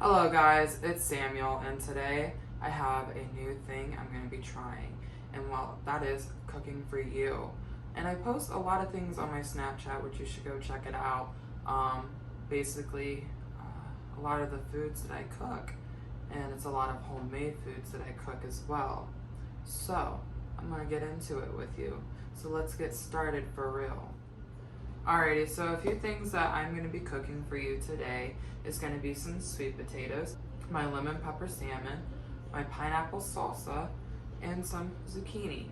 Hello guys, it's Samuel, and today I have a new thing I'm going to be trying, and well, that is cooking for you. And I post a lot of things on my Snapchat, which you should go check it out. Basically, a lot of the foods that I cook, and it's a lot of homemade foods that I cook as well. So, I'm going to get into it with you. So let's get started for real. Alrighty, so a few things that I'm going to be cooking for you today is going to be some sweet potatoes, my lemon pepper salmon, my pineapple salsa, and some zucchini.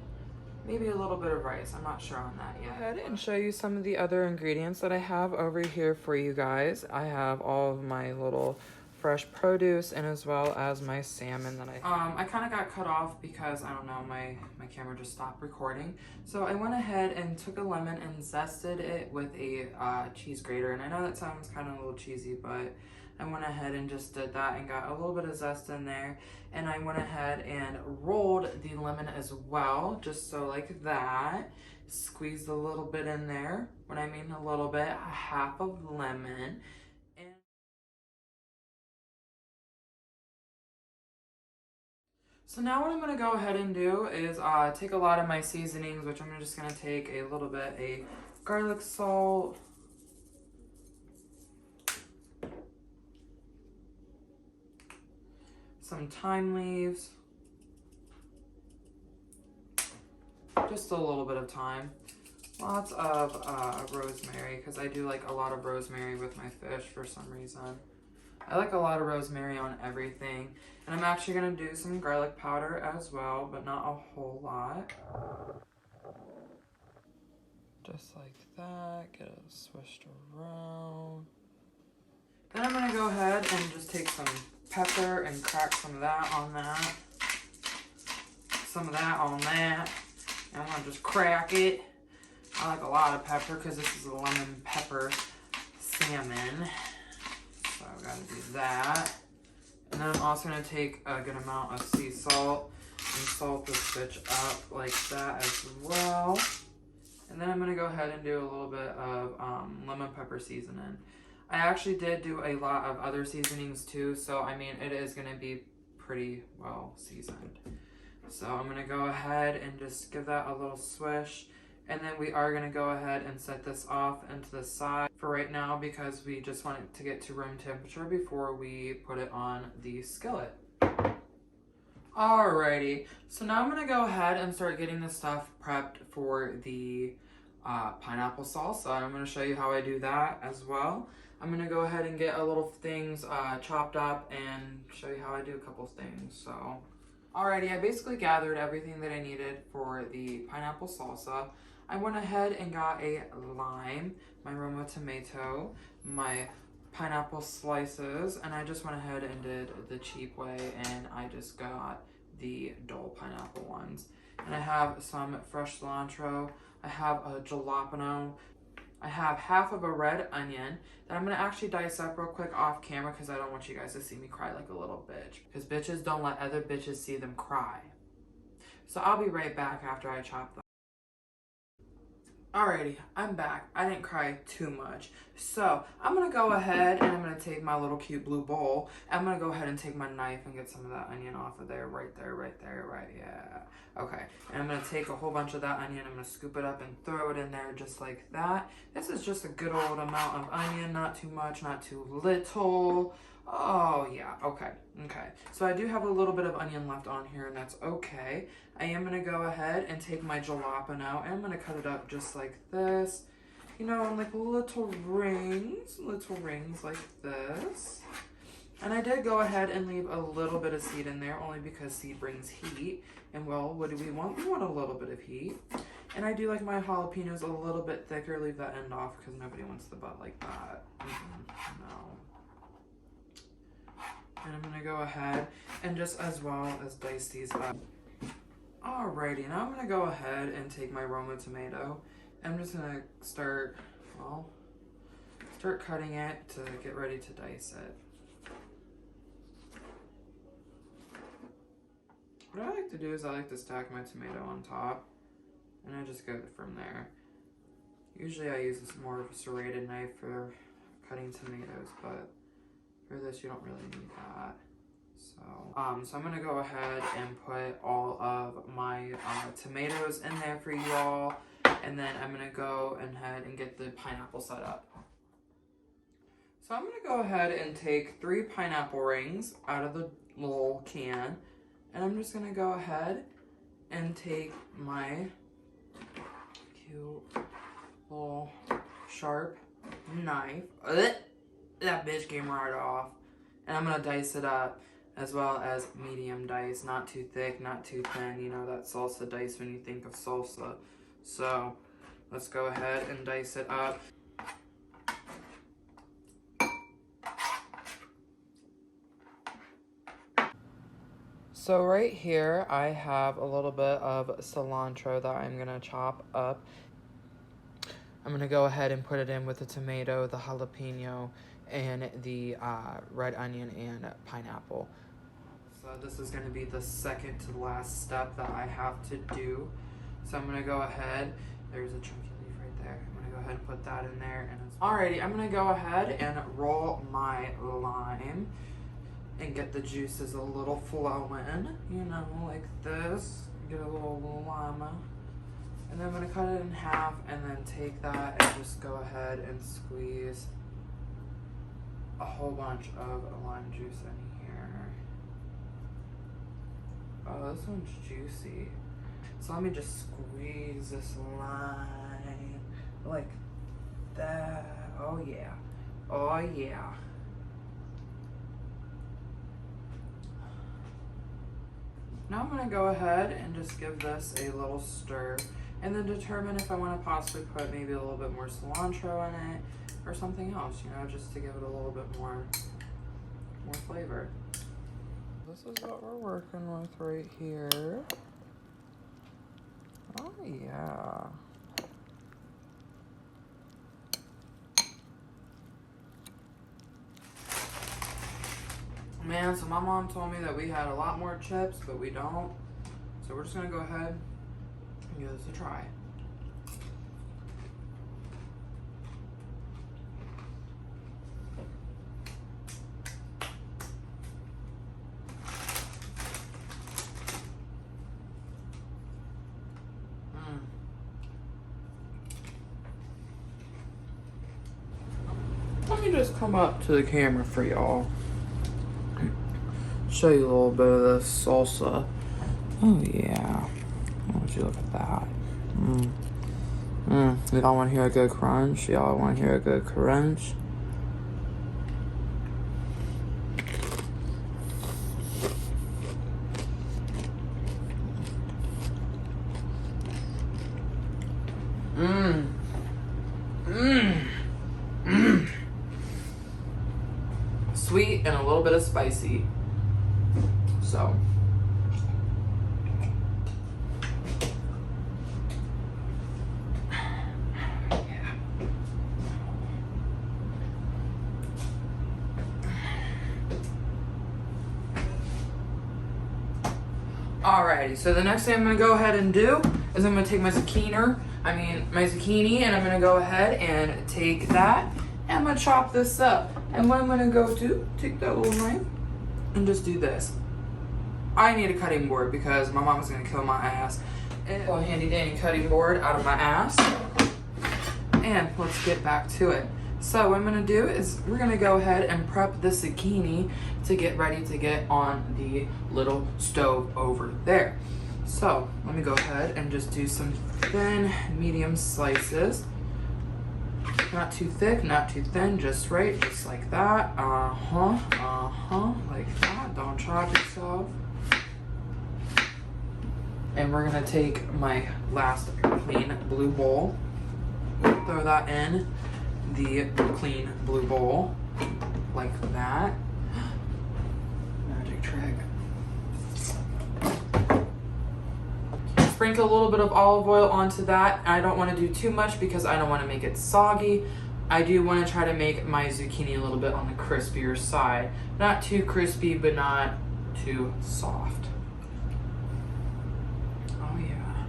Maybe a little bit of rice, I'm not sure on that yet. Go ahead and show you some of the other ingredients that I have over here for you guys. I have all of my little fresh produce and as well as my salmon that I kind of got cut off because I don't know, my camera just stopped recording. So I went ahead and took a lemon and zested it with a cheese grater. And I know that sounds kind of a little cheesy, but I went ahead and just did that and got a little bit of zest in there. And I went ahead and rolled the lemon as well, just so like that. Squeezed a little bit in there. When I mean a little bit, a half of lemon. So now what I'm going to go ahead and do is take a lot of my seasonings, which I'm just going to take a little bit, a garlic salt, some thyme leaves, just a little bit of thyme, lots of rosemary, because I do like a lot of rosemary with my fish for some reason. I like a lot of rosemary on everything. And I'm actually going to do some garlic powder as well, but not a whole lot. Just like that. Get it swished around. Then I'm going to go ahead and just take some pepper and crack some of that on that. Some of that on that. And I'm going to just crack it. I like a lot of pepper because this is a lemon pepper salmon. So I've got to do that. And then I'm also going to take a good amount of sea salt and salt this bitch up like that as well. And then I'm going to go ahead and do a little bit of lemon pepper seasoning. I actually did do a lot of other seasonings too, so I mean it is going to be pretty well seasoned. So I'm going to go ahead and just give that a little swish. And then we are going to go ahead and set this off into the side for right now because we just want it to get to room temperature before we put it on the skillet. Alrighty, so now I'm going to go ahead and start getting the stuff prepped for the pineapple salsa. I'm going to show you how I do that as well. I'm going to go ahead and get a little things chopped up and show you how I do a couple things. So, alrighty, I basically gathered everything that I needed for the pineapple salsa. I went ahead and got a lime, my Roma tomato, my pineapple slices, and I just went ahead and did the cheap way, and I just got the dull pineapple ones. And I have some fresh cilantro, I have a jalapeno, I have half of a red onion that I'm going to actually dice up real quick off camera because I don't want you guys to see me cry like a little bitch. Because bitches don't let other bitches see them cry. So I'll be right back after I chop them. Alrighty, I'm back. I didn't cry too much. So I'm going to go ahead and I'm going to take my little cute blue bowl. I'm going to go ahead and take my knife and get some of that onion off of there. Right there, right, yeah. Okay, and I'm going to take a whole bunch of that onion. I'm going to scoop it up and throw it in there just like that. This is just a good old amount of onion. Not too much, not too little. Oh, yeah, okay. So I do have a little bit of onion left on here, and that's okay. I am going to go ahead and take my jalapeno, and I'm going to cut it up just like this. You know, in like little rings like this. And I did go ahead and leave a little bit of seed in there, only because seed brings heat. And well, what do we want? We want a little bit of heat. And I do like my jalapenos a little bit thicker. Leave that end off, because nobody wants the butt like that. No. And I'm going to go ahead and just as well as dice these up. Alrighty, now I'm going to go ahead and take my Roma tomato. I'm just going to start cutting it to get ready to dice it. What I like to do is I like to stack my tomato on top, and I just go from there. Usually I use this more of a serrated knife for cutting tomatoes, but or this, you don't really need that. So I'm gonna go ahead and put all of my tomatoes in there for you all, and then I'm gonna go ahead and get the pineapple set up. So I'm gonna go ahead and take 3 pineapple rings out of the little can, and I'm just gonna go ahead and take my cute little sharp knife. That bitch came right off. And I'm gonna dice it up, as well as medium dice, not too thick, not too thin. You know that salsa dice when you think of salsa. So let's go ahead and dice it up. So right here, I have a little bit of cilantro that I'm gonna chop up. I'm gonna go ahead and put it in with the tomato, the jalapeno, and the red onion and pineapple. So this is gonna be the second to the last step that I have to do. So I'm gonna go ahead, there's a chunky leaf right there. I'm gonna go ahead and put that in there. And alrighty, I'm gonna go ahead and roll my lime and get the juices a little flowing, you know, like this. Get a little lima. And then I'm gonna cut it in half and then take that and just go ahead and squeeze a whole bunch of lime juice in here. Oh, this one's juicy. So let me just squeeze this lime like that. Oh yeah. Oh yeah. Now I'm gonna go ahead and just give this a little stir and then determine if I want to possibly put maybe a little bit more cilantro in it or something else, you know, just to give it a little bit more flavor. This is what we're working with right here. Oh yeah. Man, so my mom told me that we had a lot more chips, but we don't. So we're just gonna go ahead and give this a try. Let me just come up to the camera for y'all. Show you a little bit of this salsa. Oh yeah. Why don't you look at that? Y'all want to hear a good crunch? Y'all want to hear a good crunch? Sweet and a little bit of spicy. So. Alrighty, so the next thing I'm gonna go ahead and do is I'm gonna take my zucchini, and I'm gonna go ahead and take that and I'm gonna chop this up. And what I'm gonna go do, take that little knife and just do this. I need a cutting board because my mom's gonna kill my ass. And a handy dandy cutting board out of my ass. And let's get back to it. So what I'm gonna do is we're gonna go ahead and prep the zucchini to get ready to get on the little stove over there. So let me go ahead and just do some thin, medium slices. Not too thick, not too thin, just right, just like that. Like that. Don't chop yourself. And we're gonna take my last clean blue bowl, throw that in the clean blue bowl, like that. Magic trick. Sprinkle a little bit of olive oil onto that. I don't want to do too much because I don't want to make it soggy. I do want to try to make my zucchini a little bit on the crispier side. Not too crispy, but not too soft. Oh yeah.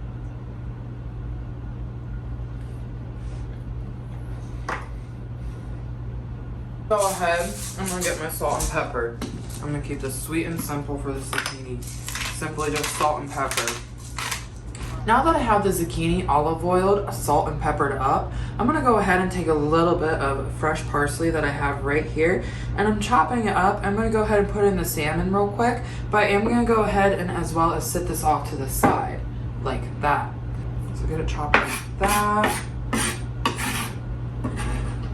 Go ahead, I'm gonna get my salt and pepper. I'm gonna keep this sweet and simple for the zucchini. Simply just salt and pepper. Now that I have the zucchini olive oiled, salt and peppered up, I'm gonna go ahead and take a little bit of fresh parsley that I have right here, and I'm chopping it up. I'm gonna go ahead and put in the salmon real quick, but I am gonna go ahead and as well as sit this off to the side, like that. So get it chopped like that.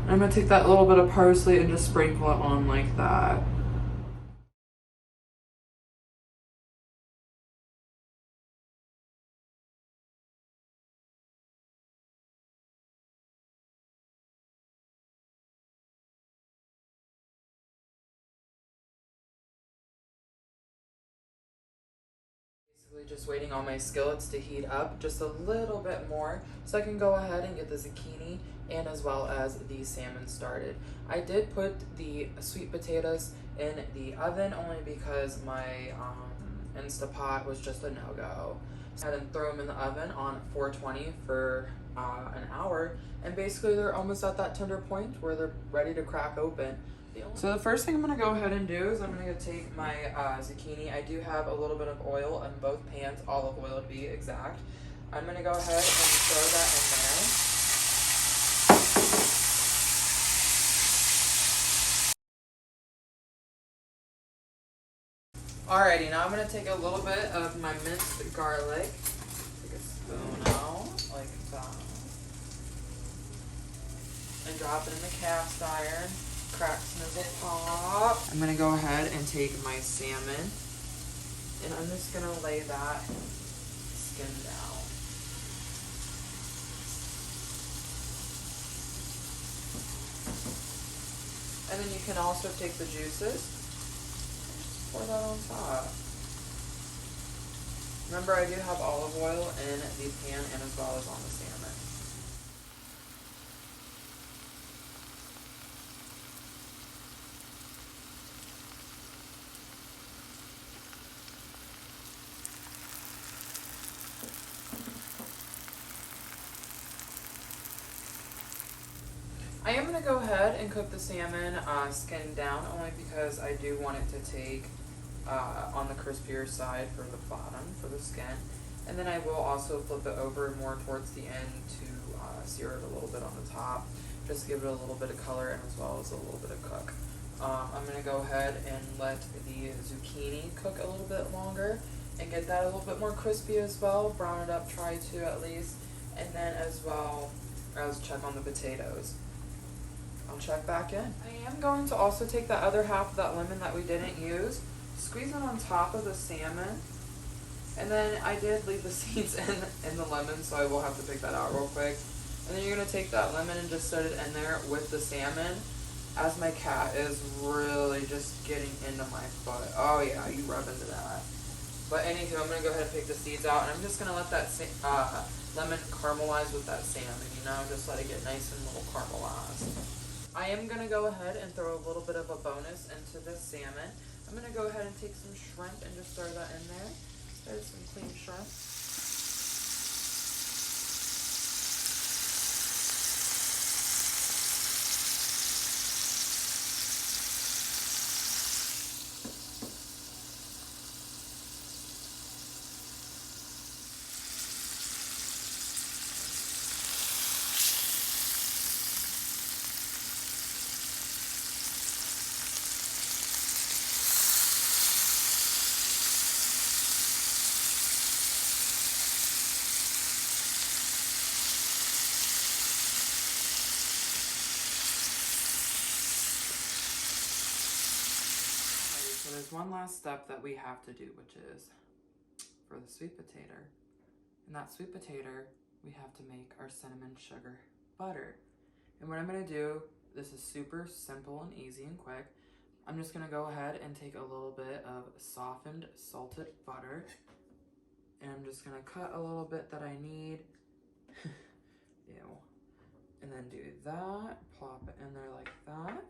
I'm gonna take that little bit of parsley and just sprinkle it on like that. Basically just waiting on my skillets to heat up just a little bit more so I can go ahead and get the zucchini and as well as the salmon started. I did put the sweet potatoes in the oven only because my Instapot was just a no-go. So I had to throw them in the oven on 420 for an hour, and basically they're almost at that tender point where they're ready to crack open. So the first thing I'm going to go ahead and do is I'm going to take my zucchini. I do have a little bit of oil in both pans, olive oil to be exact. I'm going to go ahead and throw that in there. Alrighty, now I'm going to take a little bit of my minced garlic. Take a spoon out like that. And drop it in the cast iron. Crack snizzle pop. I'm gonna go ahead and take my salmon and I'm just gonna lay that skin down. And then you can also take the juices and just pour that on top. Remember, I do have olive oil in the pan and as well as on the salmon. I am going to go ahead and cook the salmon skin down only because I do want it to take on the crispier side for the bottom, for the skin. And then I will also flip it over more towards the end to sear it a little bit on the top. Just give it a little bit of color and as well as a little bit of cook. I'm going to go ahead and let the zucchini cook a little bit longer and get that a little bit more crispy as well. Brown it up, try to at least. And then as well as check on the potatoes. I'll check back in. I am going to also take that other half of that lemon that we didn't use, squeeze it on top of the salmon, and then I did leave the seeds in the lemon, so I will have to pick that out real quick. And then you're going to take that lemon and just set it in there with the salmon, as my cat is really just getting into my foot. Oh yeah, you rub into that. But anywho, I'm going to go ahead and pick the seeds out, and I'm just going to let that lemon caramelize with that salmon, you know, just let it get nice and little caramelized. I am going to go ahead and throw a little bit of a bonus into this salmon. I'm going to go ahead and take some shrimp and just throw that in there. There's some clean shrimp. So there's one last step that we have to do, which is for the sweet potato. And that sweet potato, we have to make our cinnamon sugar butter. And what I'm gonna do, this is super simple and easy and quick. I'm just gonna go ahead and take a little bit of softened salted butter. And I'm just gonna cut a little bit that I need. Ew. And then do that, plop it in there like that.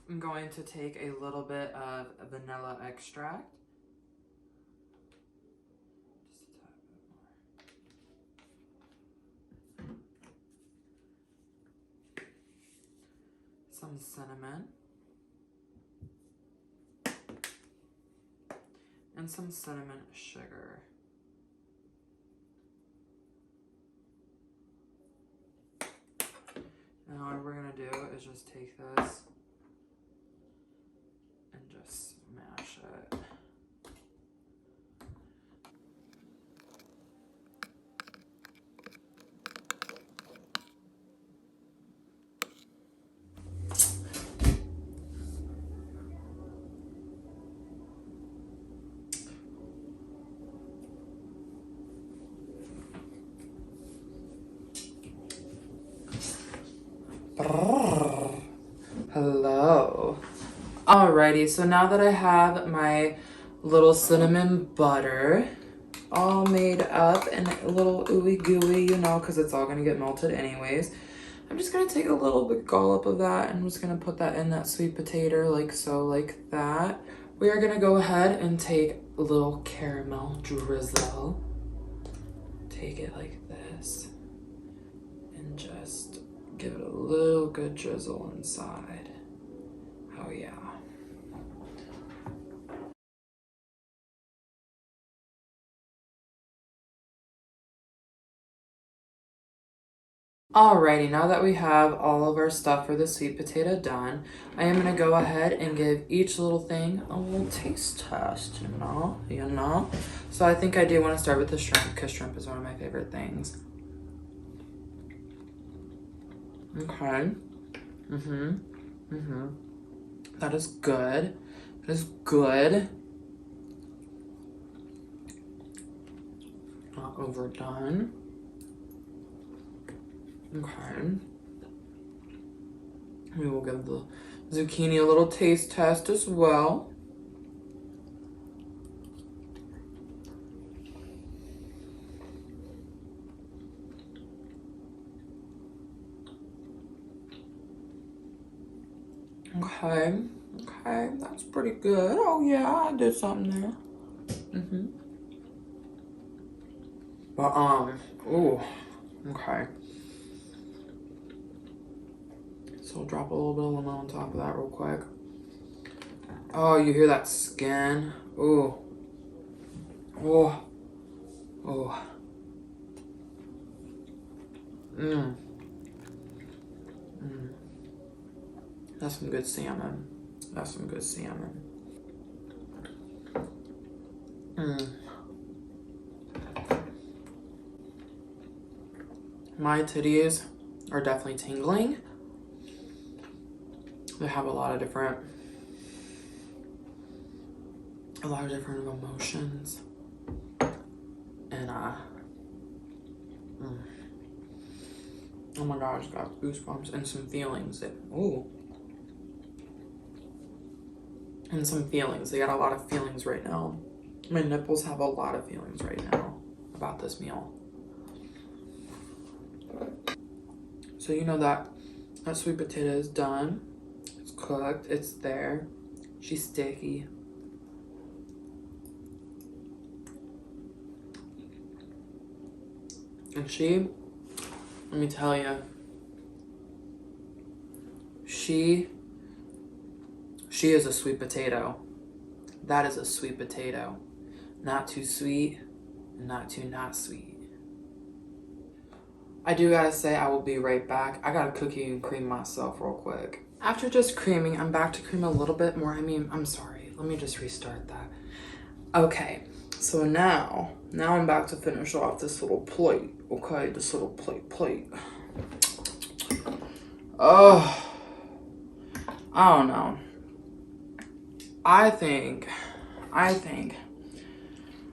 I'm going to take a little bit of vanilla extract. Just a tad bit more. Some some cinnamon, and some cinnamon sugar. Now all we're gonna do is just take this and just smash it. Hello. Alrighty, so now that I have my little cinnamon butter all made up and a little ooey gooey, you know, because it's all gonna get melted anyways, I'm just gonna take a little bit dollop of that and I'm just gonna put that in that sweet potato like so, like that. We are gonna go ahead and take a little caramel drizzle. Take it like this and just give it a little good drizzle inside. Oh yeah. Alrighty, now that we have all of our stuff for the sweet potato done, I am gonna go ahead and give each little thing a little taste test, you know? So I think I do want to start with the shrimp, because shrimp is one of my favorite things. Okay. That is good. That is good. Not overdone. Okay. We will give the zucchini a little taste test as well. Okay, that's pretty good. Oh yeah, I did something there. But ooh, okay. So we'll drop a little bit of lemon on top of that real quick. Oh, you hear that skin? Ooh. Oh. Oh. That's some good salmon. That's some good salmon. My titties are definitely tingling. They have a lot of different emotions. And oh my god, I just got goosebumps and some feelings. And some feelings. They got a lot of feelings right now. My nipples have a lot of feelings right now about this meal. So you know that sweet potato is done. It's cooked. It's there. She's sticky. And let me tell you, she is a sweet potato. That is a sweet potato. Not too sweet, and not too not sweet. I do gotta say, I will be right back. I gotta cookie and cream myself real quick. After just creaming, I'm back to cream a little bit more. I'm sorry. Let me just restart that. Okay, so now I'm back to finish off this little plate. Okay, this little plate. Oh, I don't know. I think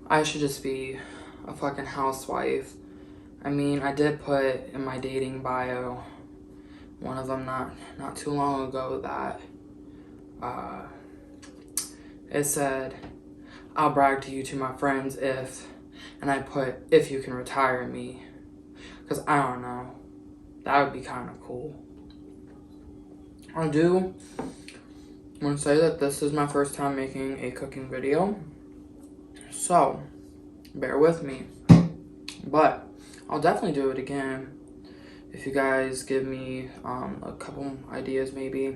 I should just be a fucking housewife. I mean, I did put in my dating bio, one of them not too long ago, that it said, I'll brag to you to my friends if, and I put, if you can retire me. Because I don't know, that would be kind of cool. I do want to say that this is my first time making a cooking video, so bear with me. But I'll definitely do it again if you guys give me a couple ideas maybe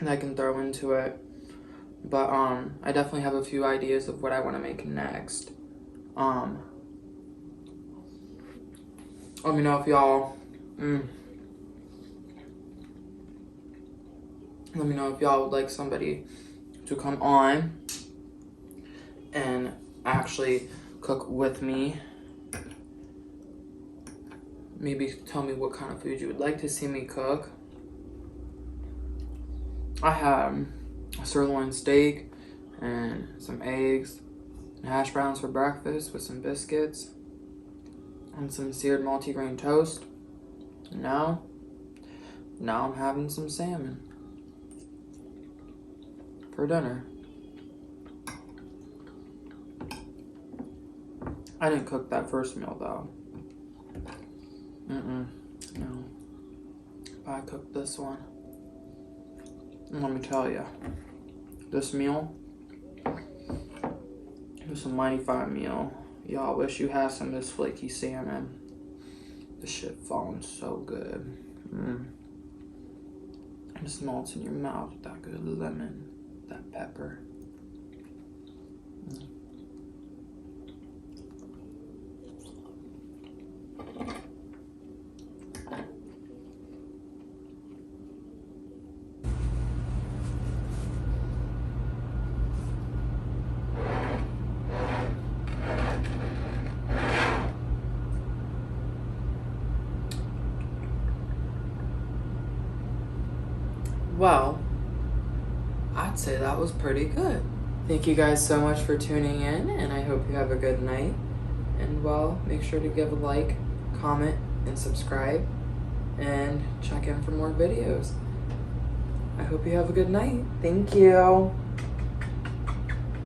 that I can throw into it. But I definitely have a few ideas of what I want to make next. Let me know if y'all let me know if y'all would like somebody to come on and actually cook with me. Maybe tell me what kind of food you would like to see me cook. I had a sirloin steak and some eggs and hash browns for breakfast with some biscuits and some seared multigrain toast. Now I'm having some salmon for dinner. I didn't cook that first meal though. No. But I cooked this one. And let me tell you, this meal was a mighty fine meal. Y'all wish you had some of this flaky salmon. This shit falling so good. It just melts in your mouth with that good lemon, that pepper. Well, I'd say that was pretty good. Thank you guys so much for tuning in, and I hope you have a good night. And well, make sure to give a like, comment, and subscribe, and check in for more videos. I hope you have a good night. Thank you.